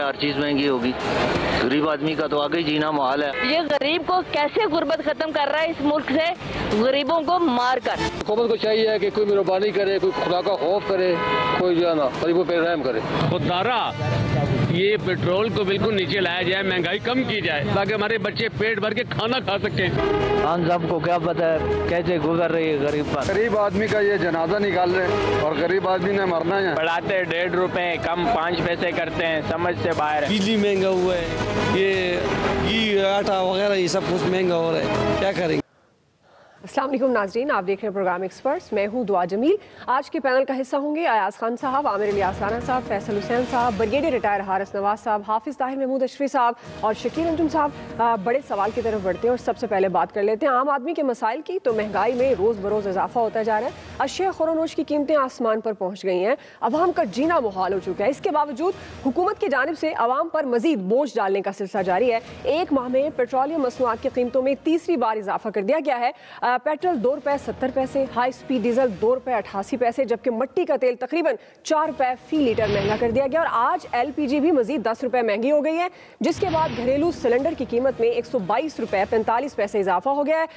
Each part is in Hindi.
हर चीज महंगी होगी। गरीब आदमी का तो आगे ही जीना मुहाल है। ये गरीब को कैसे गुर्बत खत्म कर रहा है इस मुल्क से, गरीबों को मार कर। हुकूमत को चाहिए कि कोई मेहरबानी करे, कोई खुदा का खौफ करे, कोई जो है ना गरीबों पे रहम करे। खुदारा ये पेट्रोल को बिल्कुल नीचे लाया जाए, महंगाई कम की जाए ताकि हमारे बच्चे पेट भर के खाना खा सकें। हम सबको क्या पता है कैसे गुजर रही है गरीब पर। गरीब आदमी का ये जनाजा निकाल रहे हैं और गरीब आदमी ने मरना है। बढ़ाते 1.5 रुपए, कम 5 पैसे करते हैं, समझ से बाहर है। बिजली महंगा हुआ है, ये आटा वगैरह ये सब कुछ महंगा हो रहा है, क्या करेंगे। अस्सलाम वालेकुम नाज़रीन, आप देख रहे हैं प्रोग्राम एक्सपर्ट्स। मैं हूं दुआ जमील। आज के पैनल का हिस्सा होंगे अयाज खान साहब, आमिर इलियास राना साहब, फैसल हुसैन साहब, ब्रिगेडियर रिटायर हारिस नवाज साहब, हाफिज़ ताहिर महमूद अशरफी साहब और शकील अंजुम साहब। बड़े सवाल की तरफ बढ़ते हैं और सबसे पहले बात कर लेते हैं आम आदमी के मसाइल की। तो महंगाई में रोज़ बरोज़ इजाफा होता जा रहा है, अशिया खुरोनोश की कीमतें आसमान पर पहुँच गई हैं, अवाम का जीना मुहाल हो चुका है। इसके बावजूद हुकूमत की जानिब से अवाम पर मजीद बोझ डालने का सिलसिला जारी है। एक माह में पेट्रोलियम मसनूआत की कीमतों में तीसरी बार इजाफा कर दिया गया है। पेट्रोल ₹2.70, हाई स्पीड डीजल ₹2.88, जबकि मट्टी का तेल तकरीबन ₹4 फी लीटर महंगा कर दिया गया। और आज LPG भी मजीद ₹10 महंगी हो गई है, जिसके बाद घरेलू सिलेंडर की कीमत में ₹122.45 इजाफा हो गया है।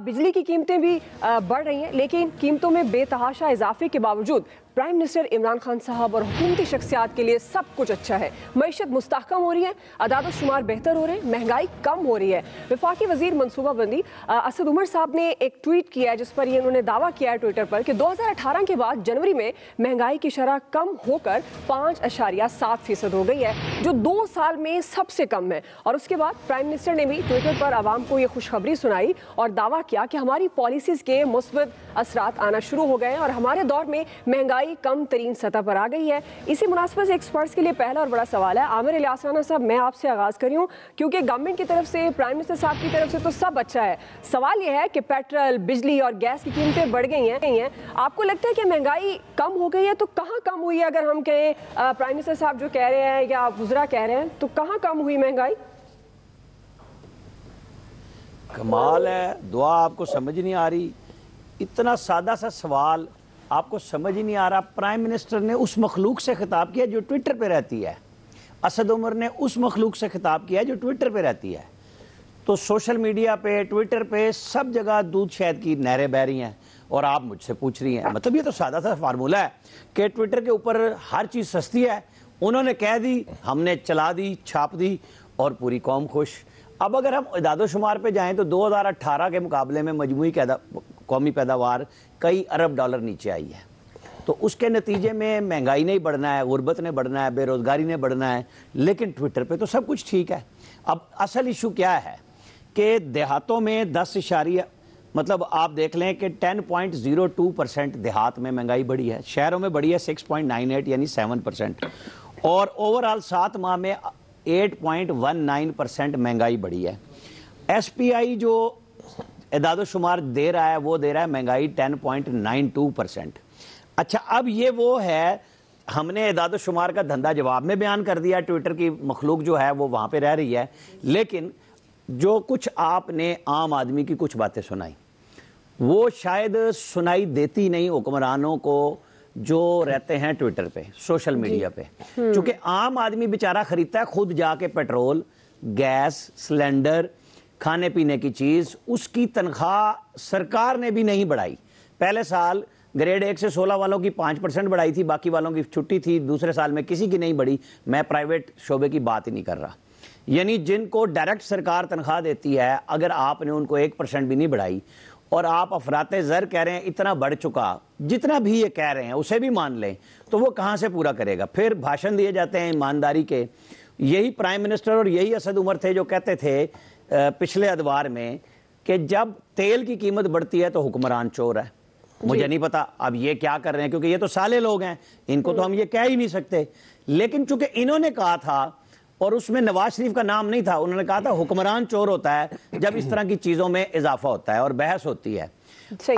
बिजली की कीमतें भी बढ़ रही हैं, लेकिन कीमतों में बेतहाशा इजाफे के बावजूद प्राइम मिनिस्टर इमरान खान साहब और हुकूमती शख्सियात के लिए सब कुछ अच्छा है। मईशत मुस्तहकम हो रही है, अदाद शुमार बेहतर हो रहे हैं, महंगाई कम हो रही है। वफाकी वजीर मनसूबाबंदी असद उमर साहब ने एक ट्वीट किया है जिस पर उन्होंने दावा किया है ट्विटर पर कि 2018 के बाद जनवरी में महंगाई की शरह कम होकर 5.7% हो गई है, जो 2 साल में सबसे कम है। और उसके बाद प्राइम मिनिस्टर ने भी ट्विटर पर आवाम को ये खुशखबरी सुनाई और दावा किया कि हमारी पॉलिसीज़ के मुस्बत असरात आना शुरू हो गए हैं और हमारे दौर में महंगाई कम तरीन सतह पर आ गई है। इसी मुनासिबत से एक्सपर्ट्स के लिए पहला और बड़ा सवाल है। आमिर इलियास राना साहब, मैं आपसे आगाज़ करी हूँ, क्योंकि गवर्नमेंट की तरफ से, प्राइम मिनिस्टर साहब की तरफ से तो सब अच्छा है। सवाल यह है कि पेट्रोल, बिजली और गैस की कीमतें बढ़ गई हैं। आपको लगता है कि महंगाई कम हो गई है? तो कहाँ कम हुई है? अगर हम कहें प्राइम मिनिस्टर साहब जो कह रहे हैं या वुज़रा कह रहे हैं, तो कहाँ कम हुई महंगाई? कमाल है दुआ, आपको समझ नहीं आ रही। इतना सादा सा सवाल आपको समझ ही नहीं आ रहा। प्राइम मिनिस्टर ने उस मखलूक से खिताब किया जो ट्विटर पे रहती है, असद उमर ने उस मखलूक से खिताब किया जो ट्विटर पे रहती है। तो सोशल मीडिया पे, ट्विटर पे, सब जगह दूध शहद की नहरें बह रही हैं और आप मुझसे पूछ रही हैं। मतलब ये तो सादा सा फार्मूला है कि ट्विटर के ऊपर हर चीज़ सस्ती है, उन्होंने कह दी, हमने चला दी, छाप दी और पूरी कौम खुश। अब अगर हम इदादोशुमार पे जाएं तो 2018 के मुकाबले में मजमूई कौमी पैदावार कई अरब डॉलर नीचे आई है। तो उसके नतीजे में महंगाई नहीं बढ़ना है, गुर्बत ने बढ़ना है, बेरोज़गारी ने बढ़ना है, लेकिन ट्विटर पे तो सब कुछ ठीक है। अब असल इशू क्या है कि देहातों में 10 मतलब आप देख लें कि 10.02% देहात में महंगाई बढ़ी है, शहरों में बढ़ी है 6.98 यानी 7%, और ओवरऑल 7 माह में 8.19% महंगाई बढ़ी है। SPI जो इदादो शुमार दे रहा है वो दे रहा है महंगाई 10.92%। अच्छा, अब ये वो है, हमने इदादो शुमार का धंधा जवाब में बयान कर दिया, ट्विटर की मखलूक जो है वो वहाँ पे रह रही है, लेकिन जो कुछ आपने आम आदमी की कुछ बातें सुनाई वो शायद सुनाई देती नहीं हुक्मरानों को जो रहते हैं ट्विटर पे, सोशल मीडिया पे। क्योंकि आम आदमी बेचारा खरीदता है खुद जाके पेट्रोल, गैस, सिलेंडर, खाने पीने की चीज़, उसकी तनख्वाह सरकार ने भी नहीं बढ़ाई। पहले साल ग्रेड 1 से 16 वालों की 5% बढ़ाई थी, बाकी वालों की छुट्टी थी। दूसरे साल में किसी की नहीं बढ़ी। मैं प्राइवेट शोबे की बात ही नहीं कर रहा। यानी जिनको डायरेक्ट सरकार तनख्वाह देती है, अगर आपने उनको 1% भी नहीं बढ़ाई और आप अफराते ज़र कह रहे हैं इतना बढ़ चुका, जितना भी ये कह रहे हैं उसे भी मान लें, तो वो कहाँ से पूरा करेगा? फिर भाषण दिए जाते हैं ईमानदारी के। यही प्राइम मिनिस्टर और यही असद उमर थे जो कहते थे पिछले अदवार में कि जब तेल की कीमत बढ़ती है तो हुक्मरान चोर है। मुझे नहीं पता अब ये क्या कर रहे हैं, क्योंकि ये तो साले लोग हैं, इनको तो हम ये कह ही नहीं सकते। लेकिन चूंकि इन्होंने कहा था और उसमें नवाज शरीफ का नाम नहीं था, उन्होंने कहा था हुक्मरान चोर होता है जब इस तरह की चीज़ों में इजाफा होता है और बहस होती है।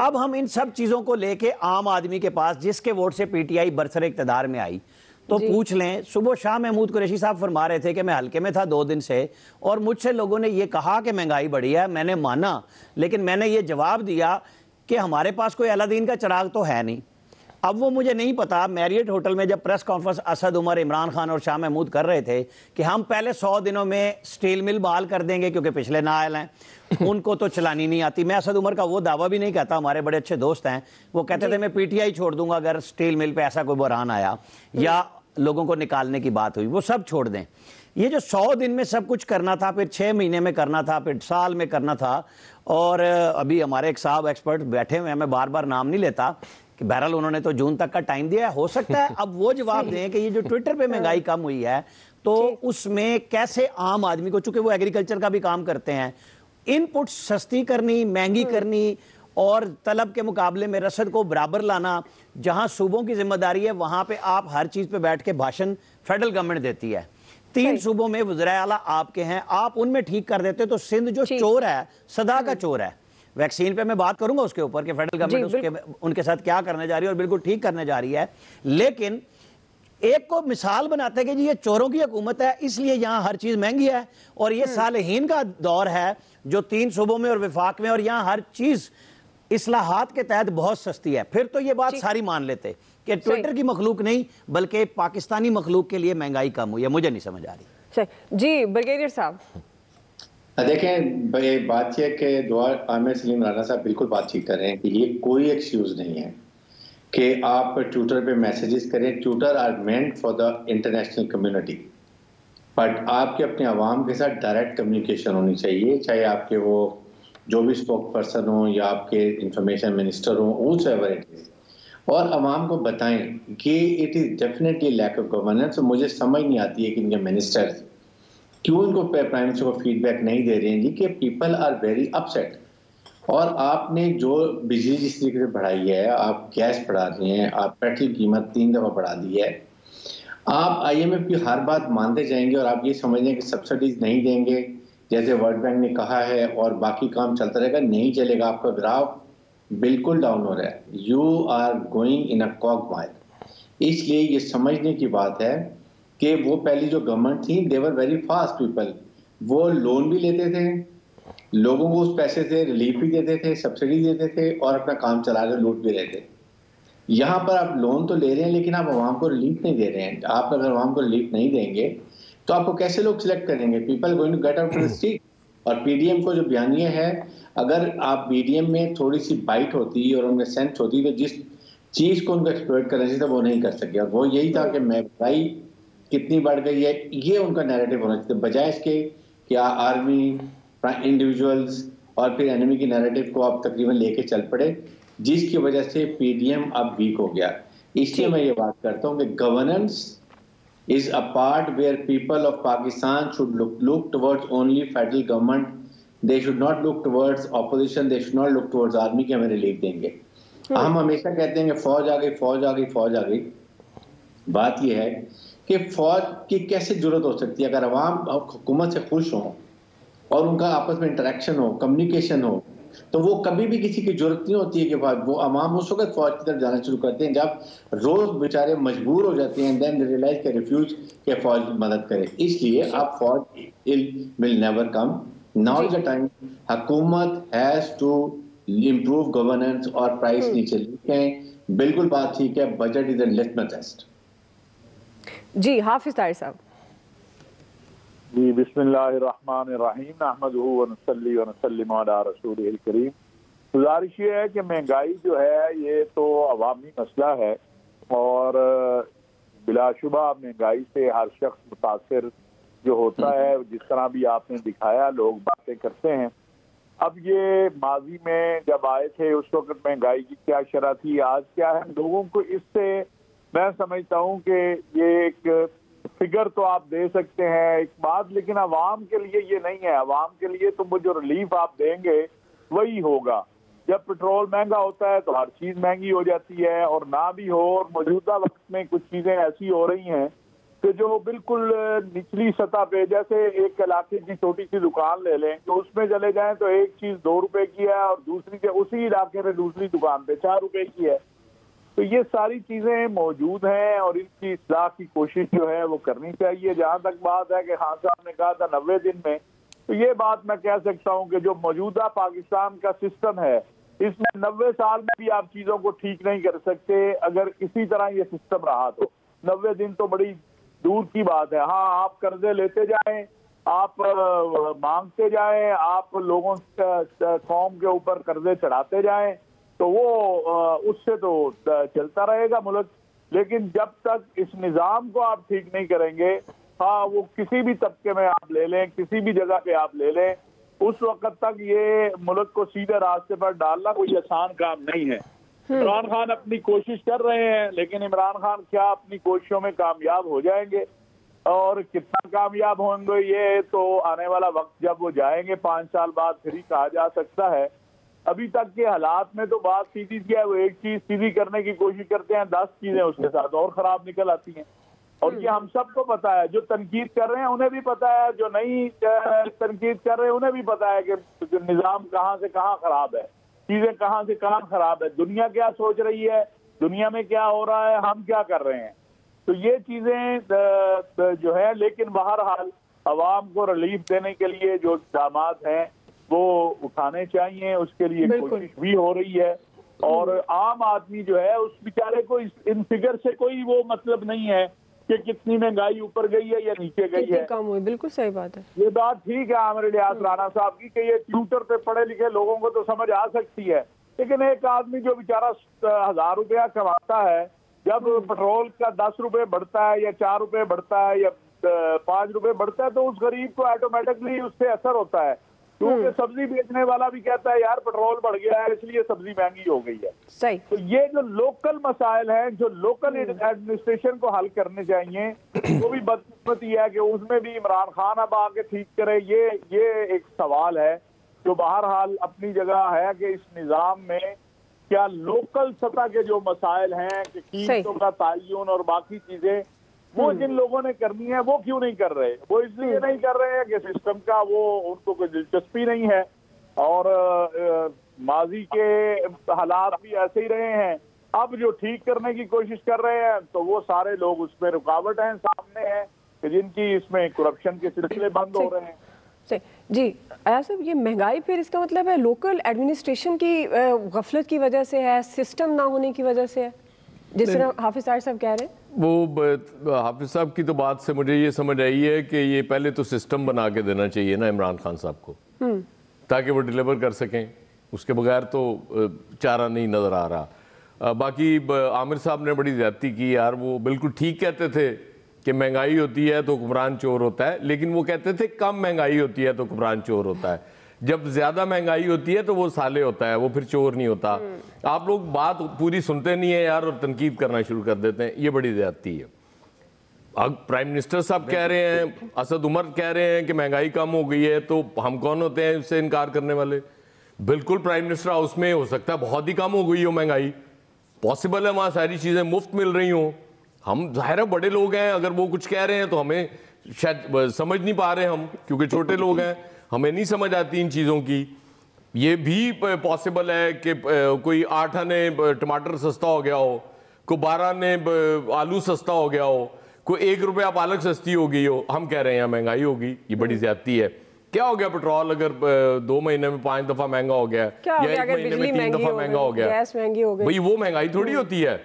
अब हम इन सब चीज़ों को लेके आम आदमी के पास, जिसके वोट से PTI बरसर इक़्तिदार में आई, तो पूछ लें। सुबह शाह महमूद कुरैशी साहब फरमा रहे थे कि मैं हल्के में था 2 दिन से और मुझसे लोगों ने ये कहा कि महंगाई बढ़ी है, मैंने माना, लेकिन मैंने ये जवाब दिया कि हमारे पास कोई अलादीन का चिराग तो है नहीं। अब वो मुझे नहीं पता, मैरियट होटल में जब प्रेस कॉन्फ्रेंस असद उमर, इमरान खान और शाह महमूद कर रहे थे कि हम पहले 100 दिनों में स्टील मिल बहाल कर देंगे क्योंकि पिछले नाअहल हैं, उनको तो चलानी नहीं आती। मैं असद उमर का वो दावा भी नहीं कहता, हमारे बड़े अच्छे दोस्त हैं, वो कहते थे मैं पीटीआई छोड़ दूंगा अगर स्टील मिल पे ऐसा कोई बहरान आया या लोगों को निकालने की बात हुई, वो सब छोड़ दें। ये जो 100 दिन में सब कुछ करना था, फिर 6 महीने में करना था, फिर साल में करना था, और अभी हमारे एक साहब एक्सपर्ट बैठे हुए हैं, मैं बार बार नाम नहीं लेता, कि बहरहाल उन्होंने तो जून तक का टाइम दिया है, हो सकता है अब वो जवाब दें कि ये जो ट्विटर पे महंगाई कम हुई है तो उसमें कैसे आम आदमी को, चूंकि वो एग्रीकल्चर का भी काम करते हैं, इनपुट सस्ती करनी, महंगी करनी और तलब के मुकाबले में रसद को बराबर लाना। जहां सूबों की जिम्मेदारी है वहां पे आप हर चीज पे बैठ के भाषण फेडरल गवर्नमेंट देती है। 3 सूबों में वज़ीर आला आपके हैं, आप उनमें ठीक कर देते तो सिंध जो चोर है, सदा का चोर है। वैक्सीन पे मैं बात करूंगा उसके ऊपर कि फेडरल गवर्नमेंट उनके साथ क्या करने जा रही है और बिल्कुल ठीक करने जा रही है, लेकिन एक को मिसाल बनाते हैं कि जी ये चोरों की हुकूमत है इसलिए यहां हर चीज महंगी है, और ये सालेहीन का दौर है जो 3 सूबों में और विफाक में, और यहां हर चीज इस्लाहात के तहत बहुत सस्ती है। फिर तो ये बात सारी मान लेते कि ट्विटर की मखलूक नहीं बल्कि पाकिस्तानी मखलूक के लिए महंगाई कम हुई है। मुझे नहीं समझ आ रही। जी ब्रिगेडियर साहब, देखें बात यह कि दुआ आमिर सलीम राना साहब बिल्कुल बातचीत कर रहे हैं कि ये कोई एक्सक्यूज नहीं है कि आप ट्विटर पे मैसेजेस करें। Twitter are meant for the international community, but आपके अपने आवाम के साथ डायरेक्ट कम्युनिकेशन होनी चाहिए, चाहे आपके वो जो भी स्पोक पर्सन हो या आपके इंफॉर्मेशन मिनिस्टर हो, व्हाटएवर इट इज, और आवाम को बताएं कि it is definitely lack of governance. मुझे समझ नहीं आती है कि इनके मिनिस्टर्स क्यों इनको प्राइम मिनिस्टर को फीडबैक नहीं दे रहे हैं जी, कि पीपल आर वेरी अपसेट। और आपने जो बिजली जिस तरीके से बढ़ाई है, आप गैस बढ़ा रहे हैं, आप पेट्रोल की कीमत 3 दफा बढ़ा दी है, आप IMF की हर बात मानते जाएंगे और आप ये समझ लें कि सब्सिडीज नहीं देंगे जैसे वर्ल्ड बैंक ने कहा है और बाकी काम चलता रहेगा, नहीं चलेगा। आपका ग्राफ बिल्कुल डाउन हो रहा है, यू आर गोइंग इन अ क्वागमायर। इसलिए ये समझने की बात है कि वो पहली जो गवर्नमेंट थी, दे वर वेरी फास्ट पीपल, वो लोन भी लेते थे, लोगों को उस पैसे से रिलीफ भी देते थे, सब्सिडी देते थे और अपना काम चला रहे, लूट भी रहे थे। यहाँ पर आप लोन तो ले रहे हैं लेकिन आप आवाम को रिलीफ नहीं दे रहे हैं। आप अगर आवाम को रिलीफ नहीं देंगे तो आपको कैसे लोग सिलेक्ट करेंगे? People going to get out of the street. और पीडीएम को जो बयानिया है, अगर आप बीडीएम में थोड़ी सी बाइट होती और उनमें सेंस होती तो जिस चीज को उनको एक्सप्लॉइट करना चाहिए था वो नहीं कर सके, और वो यही था कि महंगाई कितनी बढ़ गई है, ये उनका नैरेटिव होना चाहिए, बजाय इसके कि आर्मी, इंडिविजुअल्स और फिर एनिमी की नैरेटिव को आप तकरीबन लेके चल पड़े, जिसकी वजह से पीडीएम अब वीक हो गया। इसलिए मैं ये बात करता हूँ कि governance is a part where people of Pakistan should look towards only federal government. They should not look towards opposition. They should not look towards army कि हमें रिलीफ देंगे। हम हमेशा कहते हैं कि फौज आ गई, फौज आ गई, फौज आ गई। बात यह है कि फौज की कैसे जरूरत हो सकती है अगर अवाम हुकूमत से खुश हो और उनका आपस में इंटरेक्शन हो, कम्युनिकेशन हो, तो वो कभी भी किसी की जरूरत नहीं होती है कि वो अवाम उस वक्त फौज की तरफ जाना शुरू करते हैं जब रोज बेचारे मजबूर हो जाते हैं, देन रियलाइज के रिफ्यूज के फौज मदद करे। इसलिए आप फौज will never come. Now is the time, हुकूमत हैज टू इम्प्रूव गवर्नेंस और प्राइस नीचे लेके। बिल्कुल बात ठीक है, budget is a litmus test. जी हाफिज ताहिर साहब। जी बिस्मिल्लाहिर्रहमानिर्रहीम, नहमदुहु व नसल्ली व नसल्लिमु अला रसूलिहिल करीम। गुजारिश ये है कि महंगाई जो है ये तो अवामी मसला है और बिलाशुबा महंगाई से हर शख्स मुतासिर जो होता है, जिस तरह भी आपने दिखाया लोग बातें करते हैं। अब ये माजी में जब आए थे उस वक्त महंगाई की क्या शरह थी, आज क्या है, लोगों को इससे मैं समझता हूँ कि ये एक फिगर तो आप दे सकते हैं एक बात, लेकिन अवाम के लिए ये नहीं है। अवाम के लिए तो वो जो रिलीफ आप देंगे वही होगा। जब पेट्रोल महंगा होता है तो हर चीज महंगी हो जाती है, और ना भी हो, और मौजूदा वक्त में कुछ चीजें ऐसी हो रही हैं कि जो बिल्कुल निचली सतह पे, जैसे एक इलाके की छोटी सी दुकान ले लें तो उसमें चले जाएं तो एक चीज 2 रुपए की है और दूसरी उसी इलाके में दूसरी दुकान पे 4 रुपए की है। तो ये सारी चीजें मौजूद हैं और इनकी इस्लाह की कोशिश जो है वो करनी चाहिए। जहां तक बात है कि खान साहब ने कहा था 90 दिन में, तो ये बात मैं कह सकता हूं कि जो मौजूदा पाकिस्तान का सिस्टम है इसमें 90 साल में भी आप चीजों को ठीक नहीं कर सकते अगर इसी तरह ये सिस्टम रहा तो। 90 दिन तो बड़ी दूर की बात है। हाँ, आप कर्जे लेते जाएं, आप मांगते जाएं, आप लोगों कौम के ऊपर कर्जे चढ़ाते जाएं, तो वो उससे तो चलता रहेगा मुल्क। लेकिन जब तक इस निज़ाम को आप ठीक नहीं करेंगे, हाँ वो किसी भी तबके में आप ले लें, किसी भी जगह पे आप ले लें, उस वक्त तक ये मुल्क को सीधे रास्ते पर डालना कोई आसान काम नहीं है। इमरान खान अपनी कोशिश कर रहे हैं, लेकिन इमरान खान क्या अपनी कोशिशों में कामयाब हो जाएंगे और कितना कामयाब होंगे ये तो आने वाला वक्त जब वो जाएंगे 5 साल बाद फिर ही कहा जा सकता है। अभी तक के हालात में तो बात सीधी सी है, वो एक चीज सीधी करने की कोशिश करते हैं, 10 चीजें उसके साथ और खराब निकल आती हैं। और ये हम सबको पता है, जो तनकीद कर रहे हैं उन्हें भी पता है, जो नहीं तनकीद कर रहे हैं उन्हें भी पता है कि निज़ाम कहाँ से कहाँ खराब है, चीजें कहाँ से कहाँ खराब है, दुनिया क्या सोच रही है, दुनिया में क्या हो रहा है, हम क्या कर रहे हैं। तो ये चीजें जो है, लेकिन बहरहाल अवाम को रिलीफ देने के लिए जो इक़दाम हैं वो उठाने चाहिए, उसके लिए कोशिश भी हो रही है। और आम आदमी जो है उस बेचारे को इन फिगर से कोई वो मतलब नहीं है कि कितनी महंगाई ऊपर गई है या नीचे गई है, कम हुई। बिल्कुल सही बात है। ये बात ठीक है आमिर इलियास राना साहब की कि ये ट्विटर पे पढ़े लिखे लोगों को तो समझ आ सकती है, लेकिन एक आदमी जो बेचारा 1000 रुपया कमाता है, जब पेट्रोल का 10 रुपए बढ़ता है या 4 रुपए बढ़ता है या 5 रुपए बढ़ता है, तो उस गरीब को ऑटोमेटिकली उससे असर होता है, क्योंकि सब्जी बेचने वाला भी कहता है यार पेट्रोल बढ़ गया है इसलिए सब्जी महंगी हो गई है। सही। तो ये जो लोकल मसाइल हैं, जो लोकल एडमिनिस्ट्रेशन को हल करने चाहिए, वो भी बदकिस्मती है कि उसमें भी इमरान खान अब आके ठीक करे। ये एक सवाल है जो बहरहाल अपनी जगह है कि इस निज़ाम में क्या लोकल सतह के जो मसाइल हैं कि कीमतों का तयन और बाकी चीजें वो जिन लोगों ने करनी है वो क्यों नहीं कर रहे। वो इसलिए नहीं कर रहे हैं कि सिस्टम का वो उनको कोई दिलचस्पी नहीं है और माजी के हालात भी ऐसे ही रहे हैं। अब जो ठीक करने की कोशिश कर रहे हैं तो वो सारे लोग उसमें रुकावट हैं, सामने हैं कि जिनकी इसमें करप्शन के सिलसिले बंद हो रहे हैं। जी अयाज साहब, ये महंगाई फिर इसका मतलब है लोकल एडमिनिस्ट्रेशन की गफलत की वजह से है, सिस्टम ना होने की वजह से है, जिस तरह हाफिज साहब कह रहे हैं? वो हाफिज साहब की तो बात से मुझे ये समझ आई है कि ये पहले तो सिस्टम बना के देना चाहिए ना इमरान खान साहब को, ताकि वो डिलीवर कर सकें। उसके बगैर तो चारा नहीं नज़र आ रहा। बाकी आमिर साहब ने बड़ी ज़्यादती की यार, वो बिल्कुल ठीक कहते थे कि महंगाई होती है तो हुक्मरान चोर होता है, लेकिन वो कहते थे कम महंगाई होती है तो हुक्मरान चोर होता है। जब ज्यादा महंगाई होती है तो वो साले होता है, वो फिर चोर नहीं होता। आप लोग बात पूरी सुनते नहीं है यार और तनकीद करना शुरू कर देते हैं, ये बड़ी ज्यादती है। अब प्राइम मिनिस्टर साहब कह रहे हैं, असद उमर कह रहे हैं कि महंगाई कम हो गई है, तो हम कौन होते हैं उससे इनकार करने वाले। बिल्कुल प्राइम मिनिस्टर हाउस में हो सकता है बहुत ही कम हो गई हो महंगाई, पॉसिबल है वहां सारी चीजें मुफ्त मिल रही हो। हम जाहिर है बड़े लोग हैं, अगर वो कुछ कह रहे हैं तो हमें शायद समझ नहीं पा रहे हम, क्योंकि छोटे लोग हैं, हमें नहीं समझ आती इन चीज़ों की। ये भी पॉसिबल है कि कोई 8 आने टमाटर सस्ता हो गया हो, कोई 12 आने आलू सस्ता हो गया हो, कोई 1 रुपया पालक सस्ती हो गई हो। हम कह रहे हैं महंगाई होगी, ये बड़ी ज्यादती है। क्या हो गया पेट्रोल अगर 2 महीने में 5 दफा महंगा हो गया या 1 महीने में 3 दफा महंगा हो गया, गैस महंगी हो गई, भाई वो महंगाई थोड़ी होती है।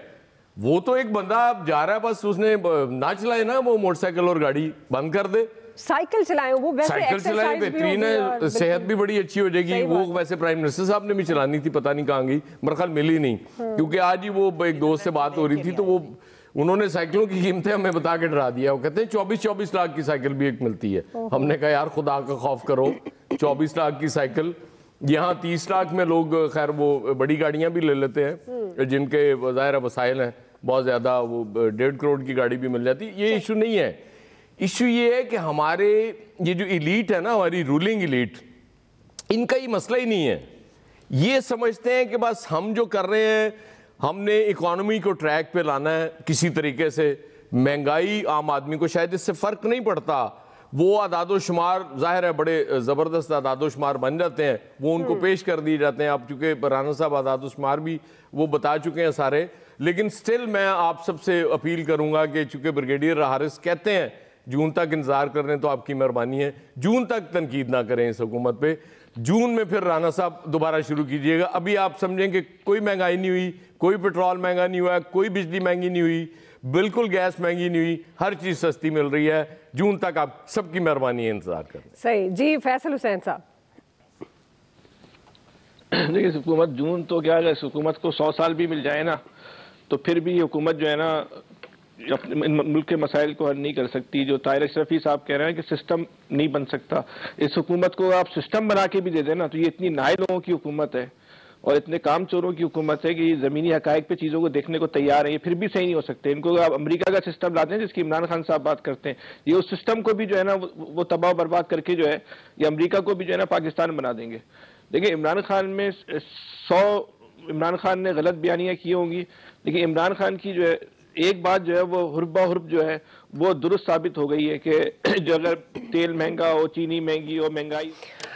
वो तो एक बंदा जा रहा है, बस उसने ना चलाए ना वो मोटरसाइकिल और गाड़ी बंद कर दे, साइकिल चलाएं, वो वैसे साइकिल चलाएं, बेहतरीन है, सेहत भी बड़ी अच्छी हो जाएगी। वो वैसे प्राइम मिनिस्टर साहब ने भी चलानी थी, पता नहीं कहाँ गई, मेरे ख्याल मिली नहीं। क्योंकि आज ही वो एक दोस्त से बात हो रही थी तो वो उन्होंने साइकिलों की कीमतें हमें बता के डरा दिया। वो कहते हैं 24-24 लाख की साइकिल भी एक मिलती है। हमने कहा यार खुदा का खौफ करो, 24 लाख की साइकिल, यहाँ 30 लाख में लोग खैर वो बड़ी गाड़ियाँ भी ले लेते हैं जिनके ज़ाहिर वसाइल हैं बहुत ज़्यादा, वो 1.5 करोड़ की गाड़ी भी मिल जाती है। ये इशू नहीं है। इशू ये है कि हमारे ये जो इलीट है ना, हमारी रूलिंग इलीट, इनका ये मसला ही नहीं है। ये समझते हैं कि बस हम जो कर रहे हैं, हमने इकोनॉमी को ट्रैक पे लाना है किसी तरीके से। महंगाई आम आदमी को शायद इससे फ़र्क नहीं पड़ता। वो आदादो शुमार ज़ाहिर है बड़े ज़बरदस्त आदादो शुमार बन जाते हैं, वो उनको पेश कर दिए जाते हैं। अब चूँकि राना साहब आदादो शुमार भी वो बता चुके हैं सारे, लेकिन स्टिल मैं आप सबसे अपील करूँगा कि चूँकि ब्रिगेडियर हारिस कहते हैं जून तक इंतजार कर रहे हैं, तो आपकी मेहरबानी है जून तक तनकीद ना करें इस हुकूमत पे। जून में फिर राना साहब दोबारा शुरू कीजिएगा। अभी आप समझें कि कोई महंगाई नहीं हुई, कोई पेट्रोल महंगा नहीं हुआ, कोई बिजली महंगी नहीं हुई, बिल्कुल गैस महंगी नहीं हुई, हर चीज़ सस्ती मिल रही है। जून तक आप सबकी मेहरबानी है, इंतजार करें। सही जी। फैसल हुसैन साहब, देखिए हुकूमत जून तो क्या है, हुकूमत को 100 साल भी मिल जाए ना तो फिर भी हुकूमत जो है ना अपने मुल्क के मसाइल को हल नहीं कर सकती। जो ताहिर अशरफी साहब कह रहे हैं कि सिस्टम नहीं बन सकता, इस हुकूमत को आप सिस्टम बना के भी दे देना तो ये इतनी नाए लोगों की हुकूमत है और इतने काम चोरों की हुकूमत है कि ज़मीनी हकायक पे चीज़ों को देखने को तैयार है, ये फिर भी सही नहीं हो सकते। इनको आप अमेरिका का सिस्टम लाते हैं जिसकी इमरान खान साहब बात करते हैं, ये उस सिस्टम को भी जो है ना वो तबाह बर्बाद करके जो है ये अमेरिका को भी जो है ना पाकिस्तान बना देंगे। देखिए इमरान खान में 100 इमरान खान ने गलत बयानियाँ की होंगी, लेकिन इमरान खान की जो है एक बात जो है वो हुर्बा हुर्ब जो है वो दुरुस्त साबित हो गई है कि जो अगर तेल महंगा हो, चीनी महंगी हो, महंगाई